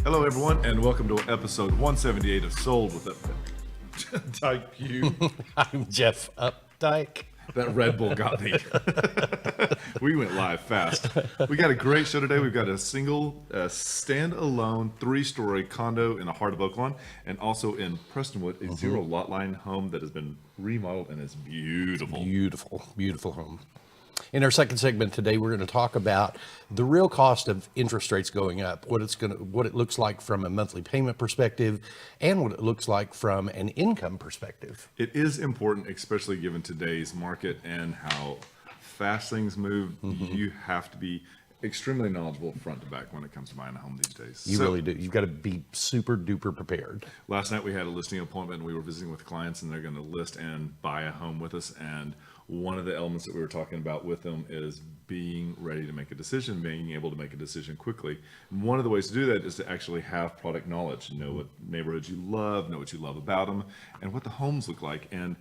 Hello, everyone, and welcome to episode 178 of Sold with Updike. Pugh. I'm Jeff Updike. That Red Bull got me. We went live fast. We got a great show today. We've got a single, stand-alone, 3-story condo in the heart of Oaklawn, and also in Prestonwood, a zero lot line home that has been remodeled and is beautiful. Beautiful, beautiful home. In our second segment today, we're going to talk about the real cost of interest rates going up, what it looks like from a monthly payment perspective, and what it looks like from an income perspective. It is important, especially given today's market and how fast things move. You have to be extremely knowledgeable front to back when it comes to buying a home these days. You really do. You've got to be super duper prepared. Last night we had a listing appointment and we were visiting with clients, and they're going to list and buy a home with us. And one of the elements that we were talking about with them is being ready to make a decision, being able to make a decision quickly. And one of the ways to do that is to actually have product knowledge, know what neighborhoods you love, know what you love about them, and what the homes look like. And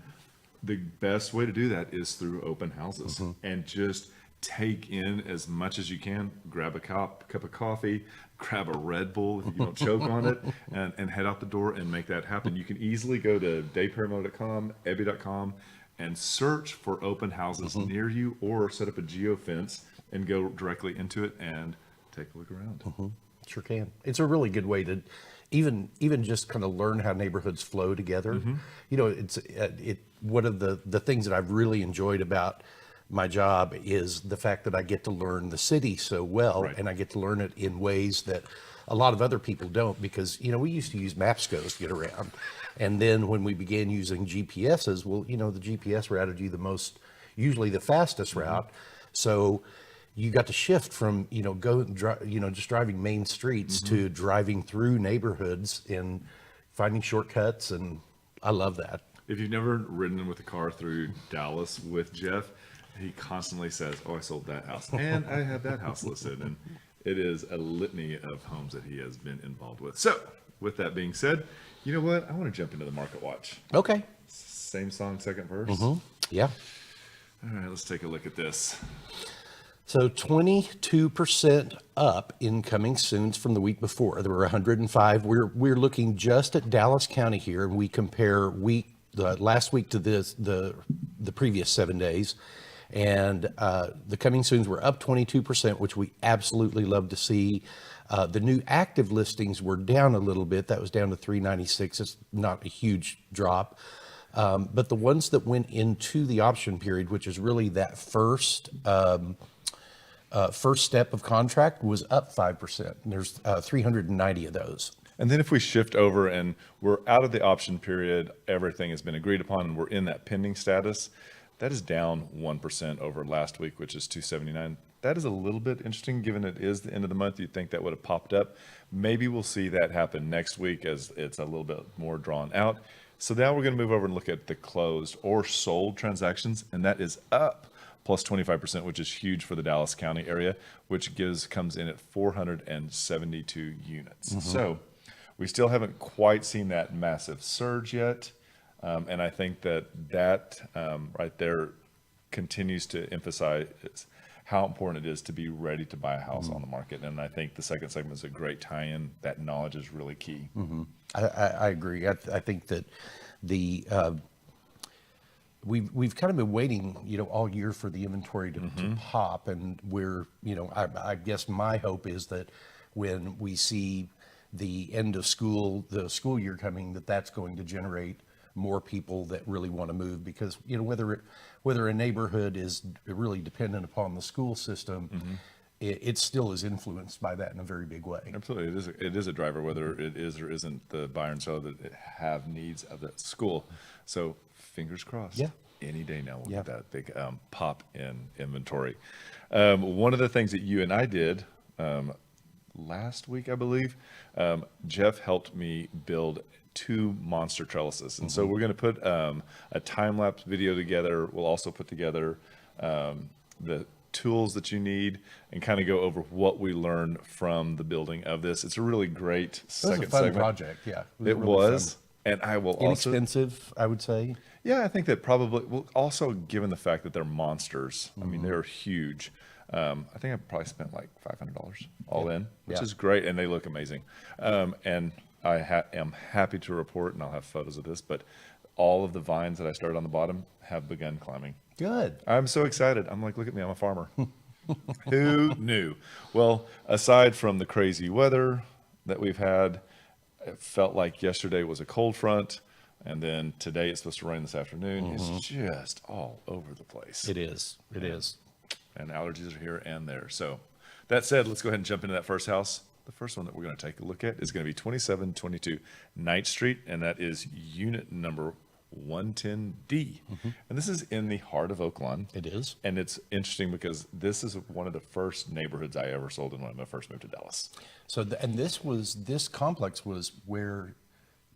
the best way to do that is through open houses and just take in as much as you can. Grab a cup of coffee, grab a Red Bull if you don't choke on it, and head out the door and make that happen. You can easily go to dayparamo.com, ebby.com, and search for open houses near you, or set up a geofence and go directly into it and take a look around. Sure can. It's a really good way to even just kind of learn how neighborhoods flow together. You know, it's one of the things that I've really enjoyed about my job is the fact that I get to learn the city so well, and I get to learn it in ways that a lot of other people don't, because, you know, we used to use Mapscos to get around. And then when we began using GPSs, well, you know, the GPS routed you usually the fastest route. So you got to shift from, you know, just driving main streets to driving through neighborhoods and finding shortcuts. And I love that. If you've never ridden with a car through Dallas with Jeff, he constantly says, "Oh, I sold that house, and I have that house listed," and it is a litany of homes that he has been involved with. So, with that being said, you know what? I want to jump into the market watch. Okay. Same song, second verse. Yeah. All right, let's take a look at this. So 22% up in coming soons from the week before. There were 105. We're looking just at Dallas County here, and we compare last week to the previous 7 days. And the coming soons were up 22%, which we absolutely love to see. The new active listings were down a little bit. That was down to 396. It's not a huge drop. But the ones that went into the option period, which is really that first step of contract, was up 5%. And there's 390 of those. And then if we shift over and we're out of the option period, everything has been agreed upon, and we're in that pending status, that is down 1% over last week, which is 279. That is a little bit interesting, given it is the end of the month. You'd think that would have popped up. Maybe we'll see that happen next week as it's a little bit more drawn out. So now we're going to move over and look at the closed or sold transactions, and that is up plus 25%, which is huge for the Dallas County area, which comes in at 472 units. So we still haven't quite seen that massive surge yet. And I think that right there continues to emphasize how important it is to be ready to buy a house on the market. And I think the second segment is a great tie-in. That knowledge is really key. I agree. I think that we've kind of been waiting, you know, all year for the inventory to pop, and we're, you know, I guess my hope is that when we see the end of school, the school year coming, that's going to generate more people that really want to move, because, you know, whether a neighborhood is really dependent upon the school system, it still is influenced by that in a very big way. Absolutely, it is a driver, whether it is or isn't the buyer and seller that have needs of that school. So fingers crossed. Yeah. Any day now we'll Yeah. get that big pop in inventory. One of the things that you and I did last week, I believe, Jeff helped me build 2 monster trellises. And so we're going to put a time-lapse video together. We'll also put together the tools that you need and kind of go over what we learned from the building of this. It's a really great It was second a fun segment. project, yeah. It really was. fun. And I will also, Inexpensive, I would say. yeah, I think that probably, well, also given the fact that they're monsters, I mean, Mm-hmm. they're huge. I think I probably spent like $500 all in, which Yeah. is great, and they look amazing. And I am happy to report, and I'll have photos of this, but all of the vines that I started on the bottom have begun climbing. Good. I'm so excited. I'm like, look at me, I'm a farmer. Who knew? Well, aside from the crazy weather that we've had, it felt like yesterday was a cold front, and then today it's supposed to rain this afternoon. It's just all over the place. It is. It is. And allergies are here and there. So that said, let's go ahead and jump into that first house. The first one that we're going to take a look at is going to be 2722 Ninth Street, and that is unit number 110D. And this is in the heart of Oaklawn. It is. And it's interesting because this is one of the first neighborhoods I ever sold in when I first moved to Dallas. So, and this complex was where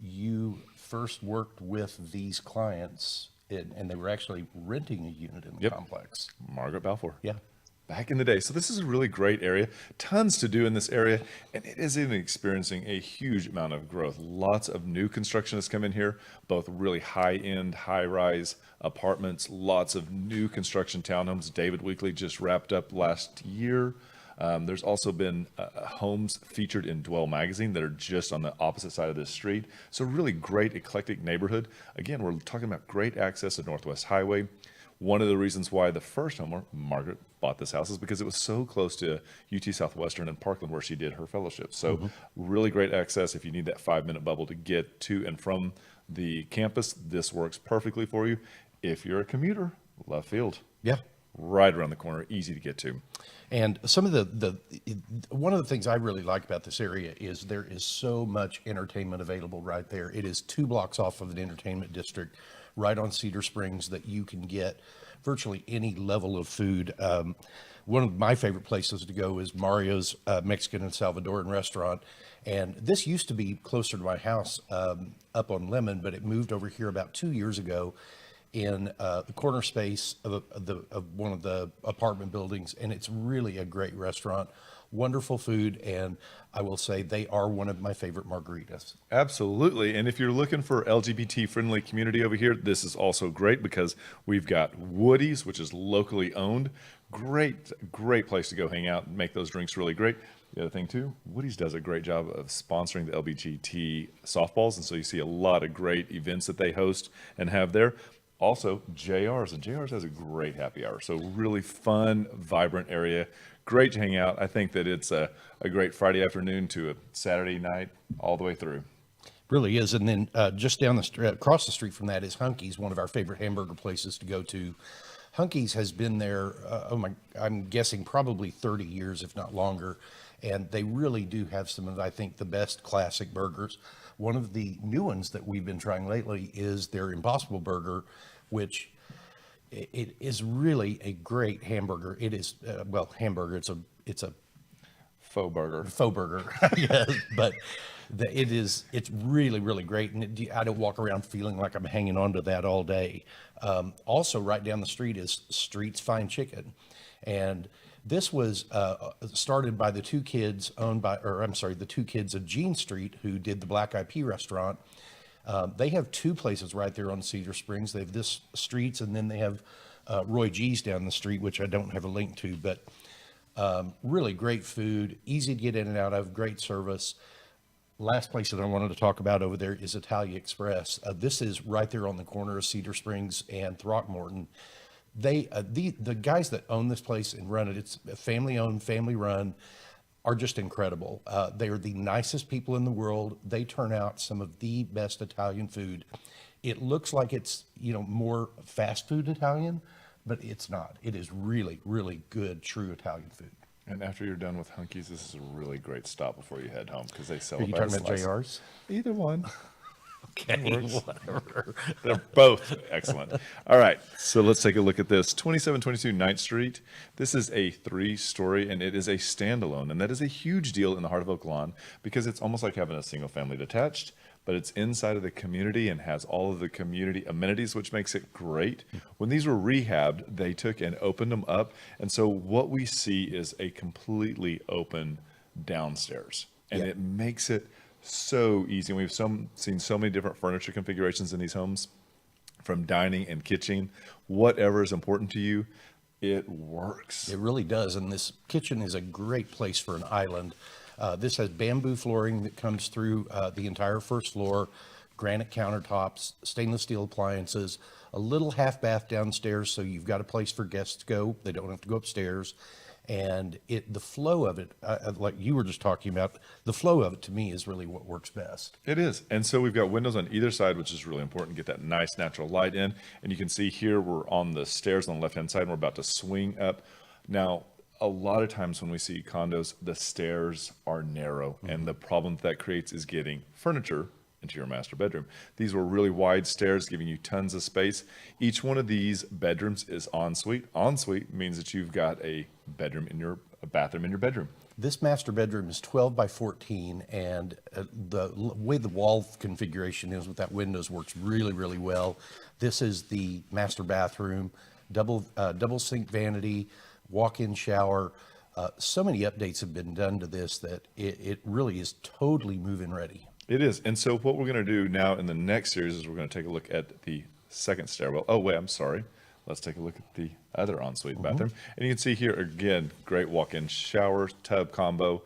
you first worked with these clients, and they were actually renting a unit in the Yep. complex. Margaret Balfour. Yeah. Back in the day. So this is a really great area. Tons to do in this area. And it is even experiencing a huge amount of growth. Lots of new construction has come in here, both really high-end, high-rise apartments, lots of new construction townhomes. David Weekley just wrapped up last year. There's also been homes featured in Dwell magazine that are just on the opposite side of this street. So really great eclectic neighborhood. Again, we're talking about great access to Northwest Highway. One of the reasons why the first homeowner, Margaret, bought this house is because it was so close to UT Southwestern and Parkland where she did her fellowship. So really great access. If you need that 5-minute bubble to get to and from the campus, this works perfectly for you. If you're a commuter, left field. Yeah. Right around the corner, easy to get to. And some of one of the things I really like about this area is there is so much entertainment available right there. It is 2 blocks off of an entertainment district right on Cedar Springs that you can get virtually any level of food. One of my favorite places to go is Mario's Mexican and Salvadoran restaurant. And this used to be closer to my house up on Lemon, but it moved over here about 2 years ago in the corner space of one of the apartment buildings. And it's really a great restaurant, wonderful food. And I will say they are one of my favorite margaritas. Absolutely. And if you're looking for LGBT friendly community over here, this is also great because we've got Woody's, which is locally owned. Great place to go hang out and make those drinks really great. The other thing too, Woody's does a great job of sponsoring the LGBT softballs. And so you see a lot of great events that they host and have there. Also, JR's, and JR's has a great happy hour. So really fun, vibrant area. Great to hang out. I think that it's a great Friday afternoon to a Saturday night all the way through. Really is. And then just down the street, across the street from that is Hunky's, one of our favorite hamburger places to go to. Hunky's has been there, I'm guessing probably 30 years, if not longer. And they really do have some of, I think, the best classic burgers. One of the new ones that we've been trying lately is their Impossible Burger, which it is really a great hamburger. It is, hamburger, it's a Faux burger. faux burger, yes, but it's really, really great. And I don't walk around feeling like I'm hanging on to that all day. Also right down the street is Street's Fine Chicken. And this was started by the 2 kids the 2 kids of Jean Street who did the Black Eyed Pea restaurant. They have 2 places right there on Cedar Springs. They have this Streets, and then they have Roy G's down the street, which I don't have a link to, but really great food, easy to get in and out of, great service. Last place that I wanted to talk about over there is Italia Express. This is right there on the corner of Cedar Springs and Throckmorton. The guys that own this place and run it, it's family owned, family run, are just incredible. They are the nicest people in the world. They turn out some of the best Italian food. It looks like it's, more fast food Italian, but it's not. It is really, really good, true Italian food. And after you're done with Hunkies, this is a really great stop before you head home because they sell Are a you bag talking of about slices. JRs? Either one. Okay, Works. whatever. They're both excellent. All right, so let's take a look at this. 2722 Ninth Street. This is a 3-story, and it is a standalone. And that is a huge deal in the heart of Oaklawn because it's almost like having a single family detached, but it's inside of the community and has all of the community amenities, which makes it great. When these were rehabbed, they took and opened them up. And so what we see is a completely open downstairs. And Yep. it makes it so easy. And we've seen so many different furniture configurations in these homes, from dining and kitchen, whatever is important to you, it works. It really does, and this kitchen is a great place for an island. This has bamboo flooring that comes through the entire first floor, granite countertops, stainless steel appliances, a little half bath downstairs, so you've got a place for guests to go. They don't have to go upstairs. And the flow of it, like you were just talking about, the flow of it to me is really what works best. It is. And so we've got windows on either side, which is really important to get that nice natural light in. And you can see here we're on the stairs on the left-hand side, and we're about to swing up. Now, a lot of times when we see condos, the stairs are narrow, and the problem that creates is getting furniture into your master bedroom. These were really wide stairs, giving you tons of space. Each one of these bedrooms is ensuite. Ensuite means that you've got a bathroom in your bedroom. This master bedroom is 12 by 14, and the way the wall configuration is with that windows works really, really well. This is the master bathroom, double sink vanity, walk-in shower. So many updates have been done to this that it really is totally move-in ready. It is. And so what we're going to do now in the next series is we're going to take a look at the second stairwell. Oh, wait, I'm sorry. Let's take a look at the other ensuite bathroom. And you can see here, again, great walk-in shower, tub combo,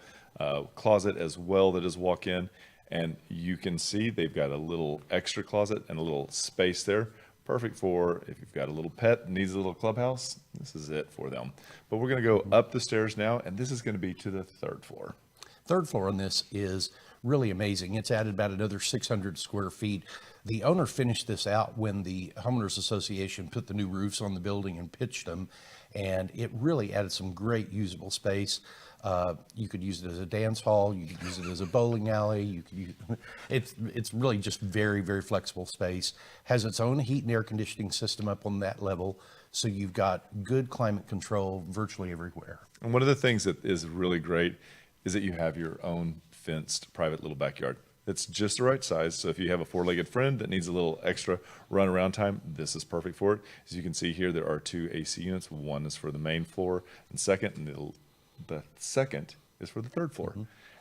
closet as well that is walk-in. And you can see they've got a little extra closet and a little space there. Perfect for if you've got a little pet that needs a little clubhouse. This is it for them. But we're going to go up the stairs now, and this is going to be to the 3rd floor. Third floor on this is really amazing. It's added about another 600 square feet. The owner finished this out when the Homeowners Association put the new roofs on the building and pitched them, and it really added some great usable space. You could use it as a dance hall. You could use it as a bowling alley. You could use, it's really just very, very flexible space. Has its own heat and air conditioning system up on that level, so you've got good climate control virtually everywhere. And one of the things that is really great is that you have your own fenced private little backyard. It's just the right size. So if you have a 4-legged friend that needs a little extra run around time, this is perfect for it. As you can see here, there are 2 AC units. One is for the main floor and the second is for the 3rd floor.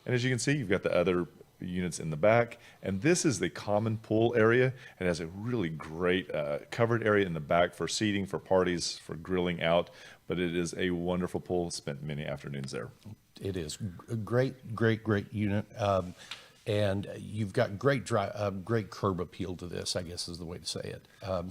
And as you can see, you've got the other units in the back. And this is the common pool area. It has a really great covered area in the back for seating, for parties, for grilling out. But it is a wonderful pool. Spent many afternoons there. It is a great unit. And you've got great curb appeal to this, I guess is the way to say it.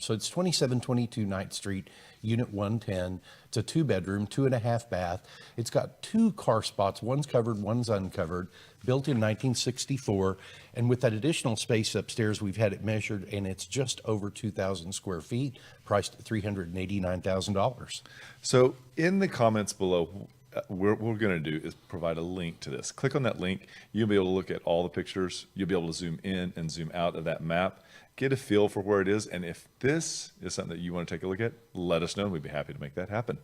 So it's 2722 9th Street, Unit 110. It's a 2-bedroom, 2.5 bath. It's got 2 car spots. One's covered, one's uncovered, built in 1964. And with that additional space upstairs, we've had it measured, and it's just over 2,000 square feet, priced at $389,000. So in the comments below, what we're going to do is provide a link to this. Click on that link. You'll be able to look at all the pictures. You'll be able to zoom in and zoom out of that map, get a feel for where it is. And if this is something that you want to take a look at, let us know. We'd be happy to make that happen.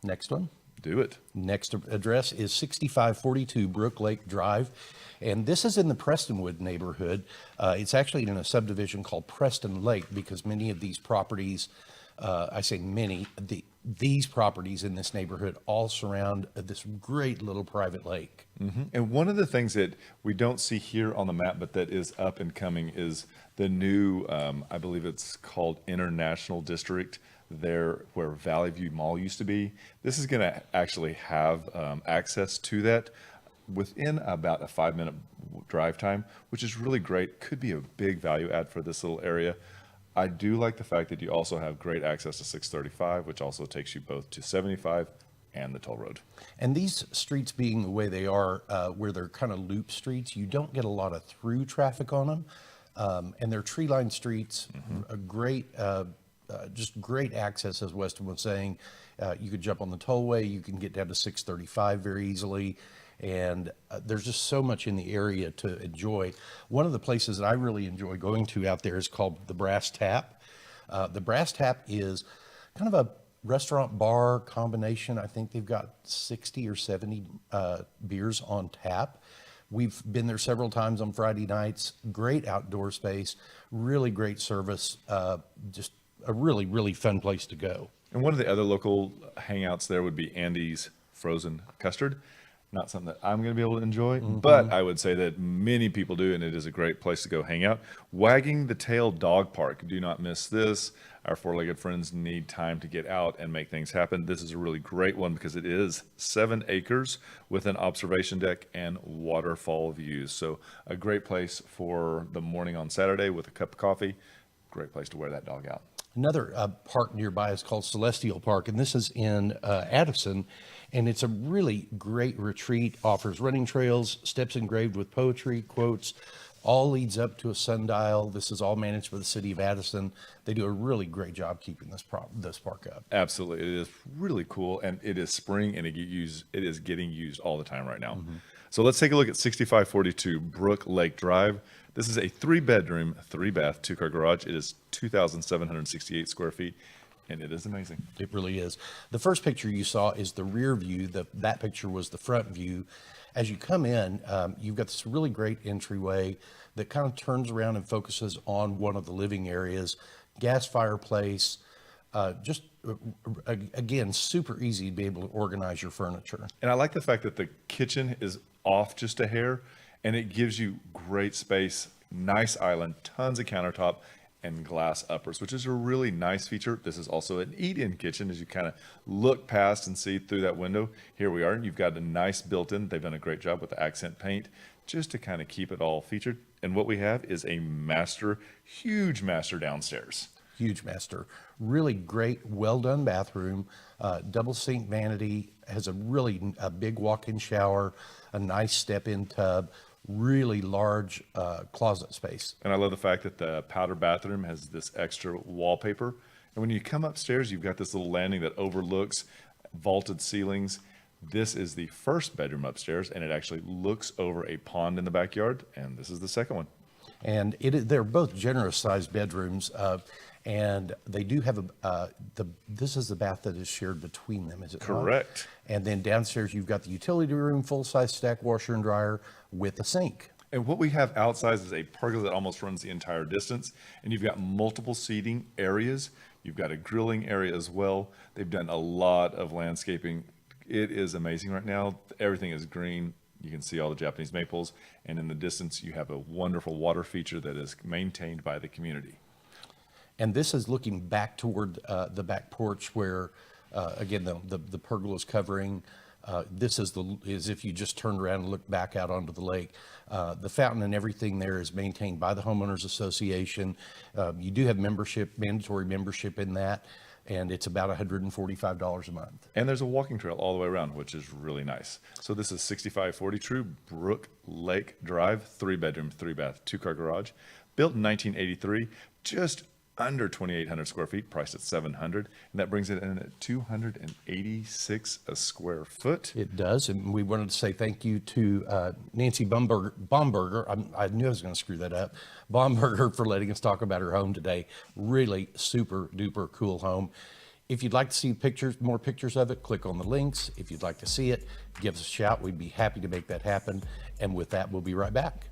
Next one. Do it. Next address is 6542 Brook Lake Drive, and this is in the Prestonwood neighborhood. It's actually in a subdivision called Preston Lake because many of these properties, I say many, these properties in this neighborhood all surround this great little private lake. And one of the things that we don't see here on the map, but that is up and coming, is the new, I believe it's called International District, there where Valley View Mall used to be. This is going to actually have access to that within about a 5-minute drive time, which is really great. Could be a big value add for this little area. I do like the fact that you also have great access to 635, which also takes you both to 75 and the toll road. And these streets being the way they are, where they're kind of loop streets, you don't get a lot of through traffic on them. And they're tree-lined streets, a great just great access, as Weston was saying. You could jump on the tollway. You can get down to 635 very easily. And there's just so much in the area to enjoy. One of the places that I really enjoy going to out there is called the Brass Tap. The Brass Tap is kind of a restaurant bar combination. I think they've got 60 or 70 beers on tap. We've been there several times on Friday nights. Great outdoor space, really great service, just a really, really fun place to go. And one of the other local hangouts there would be Andy's Frozen Custard. Not something that I'm going to be able to enjoy, but I would say that many people do, and it is a great place to go hang out. Wagging the Tail Dog Park. Do not miss this. Our four-legged friends need time to get out and make things happen. This is a really great one because it is 7 acres with an observation deck and waterfall views. So a great place for the morning on Saturday with a cup of coffee. Great place to wear that dog out. Another park nearby is called Celestial Park, and this is in Addison, and it's a really great retreat, offers running trails, steps engraved with poetry, quotes, all leads up to a sundial. This is all managed by the city of Addison. They do a really great job keeping this park up. Absolutely. It is really cool, and it is spring, and it is getting used all the time right now. So let's take a look at 6542 Brook Lake Drive. This is a 3-bedroom, 3-bath, 2-car garage. It is 2,768 square feet, and it is amazing. It really is. The first picture you saw is the rear view. That picture was the front view. As you come in, you've got this really great entryway that kind of turns around and focuses on one of the living areas. Gas fireplace, just again, super easy to be able to organize your furniture. And I like the fact that the kitchen is off just a hair, and it gives you great space, nice island, tons of countertop, and glass uppers, which is a really nice feature. This is also an eat-in kitchen as you kind of look past and see through that window. Here we are, and you've got a nice built-in. They've done a great job with the accent paint just to kind of keep it all featured. And what we have is a huge master downstairs. Huge master. Really great, well-done bathroom, double sink vanity, has a big walk-in shower, a nice step-in tub, really large closet space. And I love the fact that the powder bathroom has this extra wallpaper. And when you come upstairs, you've got this little landing that overlooks vaulted ceilings. This is the first bedroom upstairs, and it actually looks over a pond in the backyard. And this is the second one. And they're both generous sized bedrooms. And they do have this is the bath that is shared between them, is it not? Correct. And then downstairs, you've got the utility room, full-size stack washer and dryer with a sink. And what we have outside is a pergola that almost runs the entire distance. And you've got multiple seating areas. You've got a grilling area as well. They've done a lot of landscaping. It is amazing right now. Everything is green. You can see all the Japanese maples. And in the distance, you have a wonderful water feature that is maintained by the community. And this is looking back toward the back porch where, again, the pergola is covering. This is as if you just turned around and looked back out onto the lake. The fountain and everything there is maintained by the Homeowners Association. You do have mandatory membership in that, and it's about $145 a month. And there's a walking trail all the way around, which is really nice. So this is 6542 Brook Lake Drive, 3-bedroom, 3-bath, 2-car garage, built in 1983, just under 2,800 square feet, priced at $700, and that brings it in at $286 a square foot. It does, and we wanted to say thank you to Nancy Baumberger. I knew I was going to screw that up. Baumberger for letting us talk about her home today. Really super duper cool home. If you'd like to see more pictures of it, click on the links. If you'd like to see it, give us a shout. We'd be happy to make that happen. And with that, we'll be right back.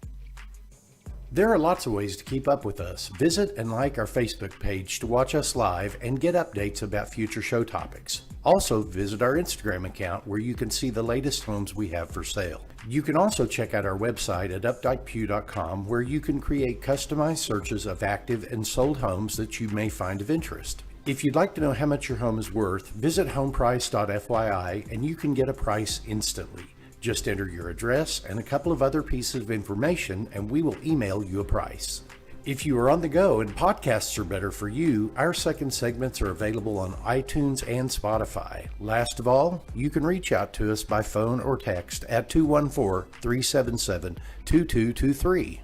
There are lots of ways to keep up with us. Visit and like our Facebook page to watch us live and get updates about future show topics. Also, visit our Instagram account where you can see the latest homes we have for sale. You can also check out our website at updikepugh.com where you can create customized searches of active and sold homes that you may find of interest. If you'd like to know how much your home is worth, visit homeprice.fyi and you can get a price instantly. Just enter your address and a couple of other pieces of information and we will email you a price. If you are on the go and podcasts are better for you, our second segments are available on iTunes and Spotify. Last of all, you can reach out to us by phone or text at 214-377-2223.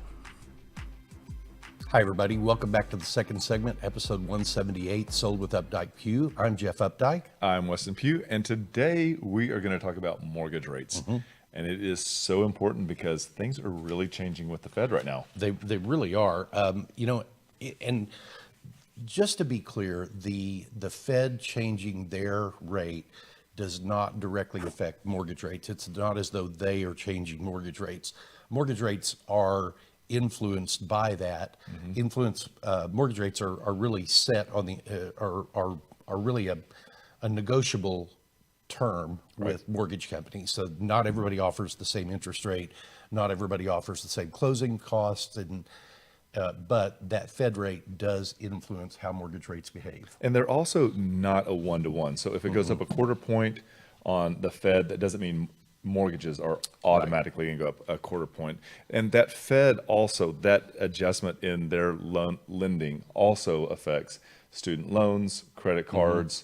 Hi, everybody. Welcome back to the second segment, episode 178, Sold with Updike Pugh. I'm Jeff Updike. I'm Weston Pugh, and today we are going to talk about mortgage rates. And it is so important because things are really changing with the Fed right now. They really are. And just to be clear, the Fed changing their rate does not directly affect mortgage rates. It's not as though they are changing mortgage rates. Mortgage rates are influenced by that. Mortgage rates are really set on the are really a negotiable term with mortgage companies. So not everybody offers the same interest rate, not everybody offers the same closing costs, and but that Fed rate does influence how mortgage rates behave. And they're also not a one-to-one. So if it goes up a quarter point on the Fed, that doesn't mean mortgages are automatically going to go up a quarter point. And that Fed also, that adjustment in their loan lending also affects student loans, credit cards.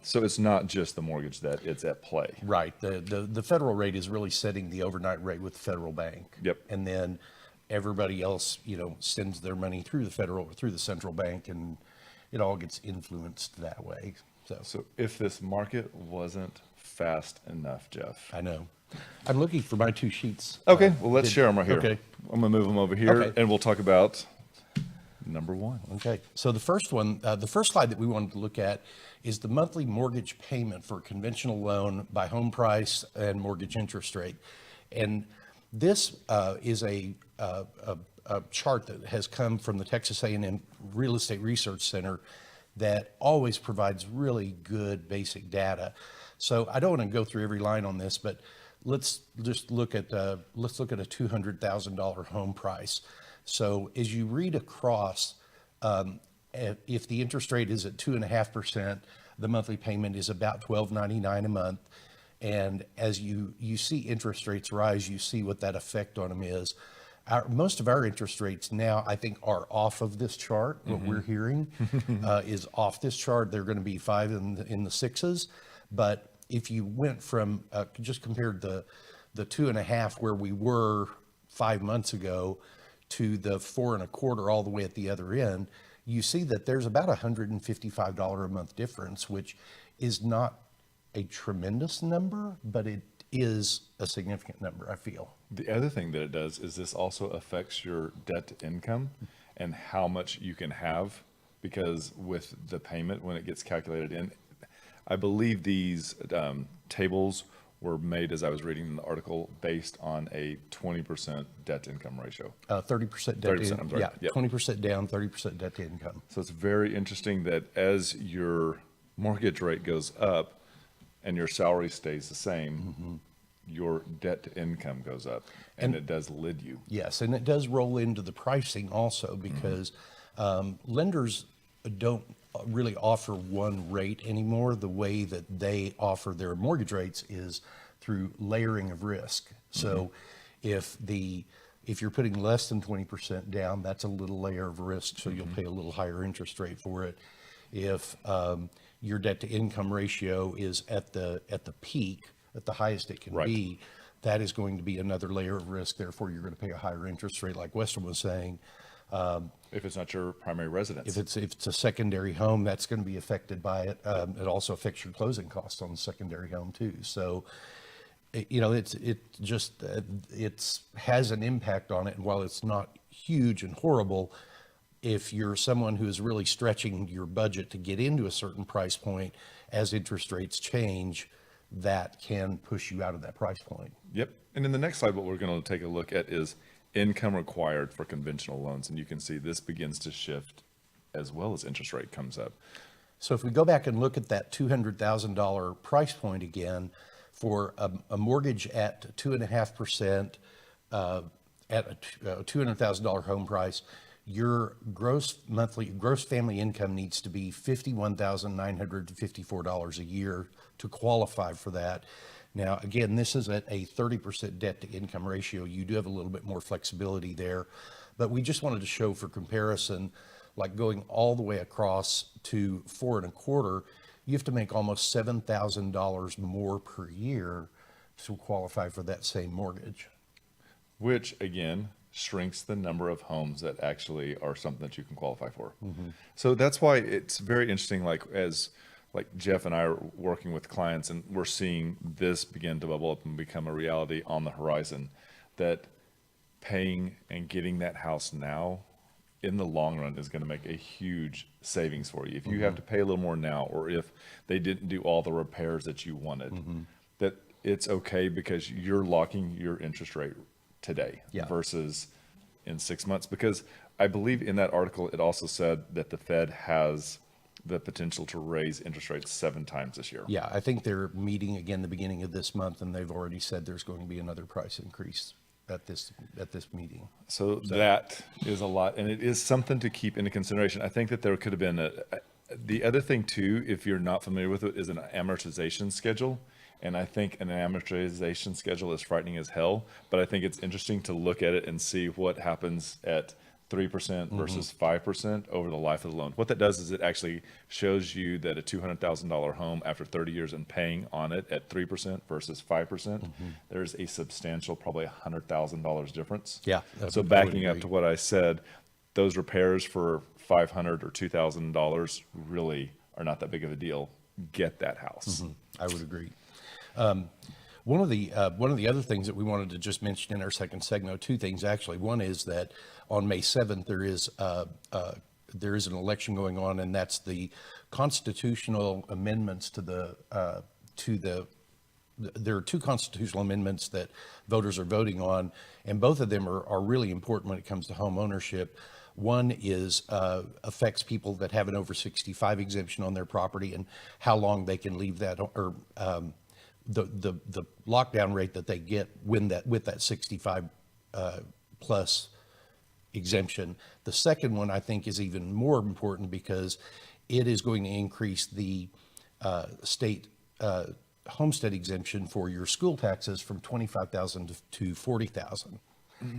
So it's not just the mortgage that it's at play. Right. The federal rate is really setting the overnight rate with the federal bank. Yep. And then everybody else, sends their money through the central bank, and it all gets influenced that way. So if this market wasn't fast enough, Jeff. I know. I'm looking for my two sheets. Okay, well, let's share them right here. Okay. I'm going to move them over here, Okay. and we'll talk about number one. Okay. So the first slide that we wanted to look at is the monthly mortgage payment for a conventional loan by home price and mortgage interest rate. And this is a chart that has come from the Texas A&M Real Estate Research Center that always provides really good basic data. So I don't want to go through every line on this, but let's just look at a $200,000 home price. So as you read across, if the interest rate is at 2.5%, the monthly payment is about $12.99 a month. And as you see interest rates rise, you see what that effect on them is. Most of our interest rates now, I think, are off of this chart. What we're hearing is off this chart. They're going to be 5 in the 6s. But if you went from just compared the 2.5 where we were 5 months ago to the 4.25 all the way at the other end, you see that there's about $155 a month difference, which is not a tremendous number, but it is a significant number, I feel. The other thing that it does is this also affects your debt to income and how much you can have, because with the payment, when it gets calculated in, I believe these tables were made, as I was reading the article, based on a 20% debt to income ratio. 30% debt 30%, I'm sorry. Yeah, Yep. 20% down, 30% debt to income. So it's very interesting that as your mortgage rate goes up and your salary stays the same, your debt to income goes up, and it does lid you. Yes, and it does roll into the pricing also, because lenders don't really offer one rate anymore. The way that they offer their mortgage rates is through layering of risk. So if you're putting less than 20% down, that's a little layer of risk, so you'll pay a little higher interest rate for it. If your debt to income ratio is at the peak, at the highest it can be, that is going to be another layer of risk. Therefore, you're going to pay a higher interest rate, like Weston was saying. If it's not your primary residence. If it's a secondary home, that's going to be affected by it. It also affects your closing costs on the secondary home too. So, it has an impact on it. And while it's not huge and horrible, if you're someone who is really stretching your budget to get into a certain price point, as interest rates change, that can push you out of that price point. Yep. And in the next slide, what we're going to take a look at is income required for conventional loans. And you can see this begins to shift as well as interest rate comes up. So if we go back and look at that $200,000 price point again, for a mortgage at 2.5%, at a $200,000 home price, your gross family income needs to be $51,954 a year to qualify for that. Now, again, this is at a 30% debt to income ratio. You do have a little bit more flexibility there, but we just wanted to show for comparison, like going all the way across to 4.25, you have to make almost $7,000 more per year to qualify for that same mortgage. Which, again, shrinks the number of homes that actually are something that you can qualify for. So that's why it's very interesting, like Jeff and I are working with clients, and we're seeing this begin to bubble up and become a reality on the horizon, that paying and getting that house now in the long run is going to make a huge savings for you. If you have to pay a little more now, or if they didn't do all the repairs that you wanted, that it's okay because you're locking your interest rate today versus in 6 months. Because I believe in that article, it also said that the Fed has the potential to raise interest rates 7 times this year. Yeah, I think they're meeting again the beginning of this month, and they've already said there's going to be another price increase at this meeting. So that is a lot, and it is something to keep into consideration. I think that there could have been the other thing too, if you're not familiar with it, is an amortization schedule. And I think an amortization schedule is frightening as hell, but I think it's interesting to look at it and see what happens at 3% versus 5% over the life of the loan. What that does is it actually shows you that a $200,000 home, after 30 years and paying on it at 3% versus 5%, there's a substantial, probably $100,000 difference. Yeah. So backing up to what I said, those repairs for $500 or $2,000 really are not that big of a deal. Get that house. I would agree. One of the other things that we wanted to just mention in our second segment, 2 things actually. One is that on May 7th there is an election going on, and that's the constitutional amendments to the there are 2 constitutional amendments that voters are voting on, and both of them are really important when it comes to home ownership. One is affects people that have an over 65 exemption on their property and how long they can leave that, or the lockdown rate that they get with that 65 plus exemption. The second one, I think, is even more important because it is going to increase the state homestead exemption for your school taxes from $25,000 to $40,000.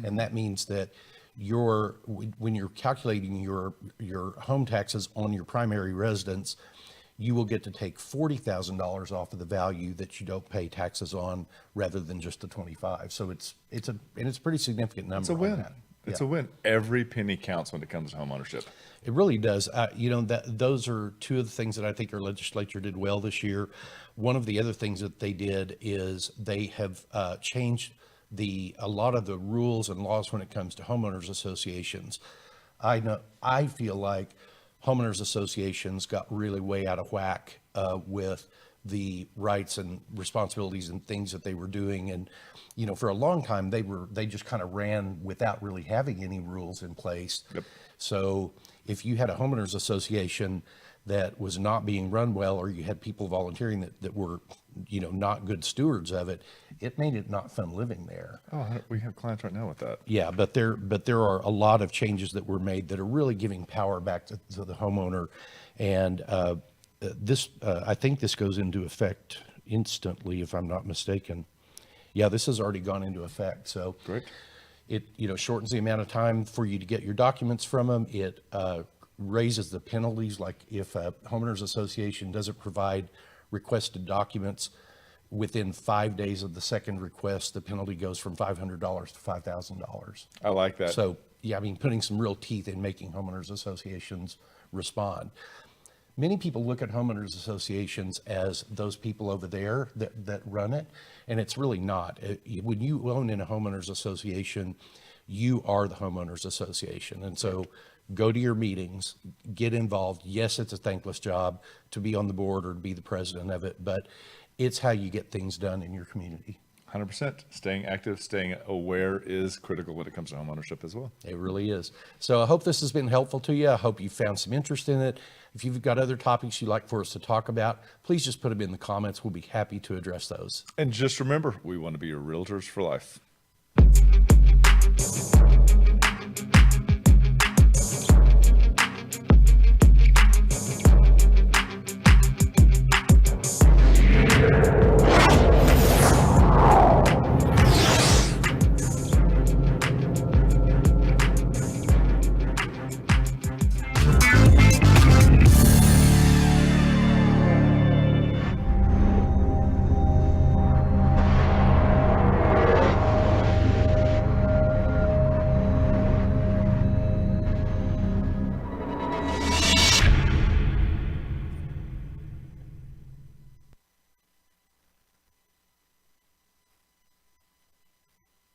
And that means that when you're calculating your home taxes on your primary residence, you will get to take $40,000 off of the value that you don't pay taxes on, rather than just the 25. So it's a pretty significant number. It's a win. On that. It's a win. Every penny counts when it comes to home ownership. It really does. Those are 2 of the things that I think our legislature did well this year. One of the other things that they did is they have changed a lot of the rules and laws when it comes to homeowners associations. I feel like homeowners associations got really way out of whack with the rights and responsibilities and things that they were doing. And, for a long time, they just kind of ran without really having any rules in place. Yep. So if you had a homeowners association that was not being run well, or you had people volunteering that were, not good stewards of it, it made it not fun living there. Oh, we have clients right now with that. Yeah, but there are a lot of changes that were made that are really giving power back to the homeowner. And I think this goes into effect instantly, if I'm not mistaken. Yeah, this has already gone into effect. So Great. It shortens the amount of time for you to get your documents from them. It raises the penalties. Like if a homeowners association doesn't provide requested documents within 5 days of the second request, the penalty goes from $500 to $5,000. I like that. So, yeah, putting some real teeth in making homeowners associations respond. Many people look at homeowners associations as those people over there that run it, and it's really not. When you own in a homeowners association, you are the homeowners association. And so go to your meetings, get involved. Yes, it's a thankless job to be on the board or to be the president of it, but it's how you get things done in your community. 100%. Staying active, staying aware is critical when it comes to home ownership as well. It really is. So I hope this has been helpful to you. I hope you found some interest in it. If you've got other topics you'd like for us to talk about, please just put them in the comments. We'll be happy to address those. And just remember, we want to be your realtors for life.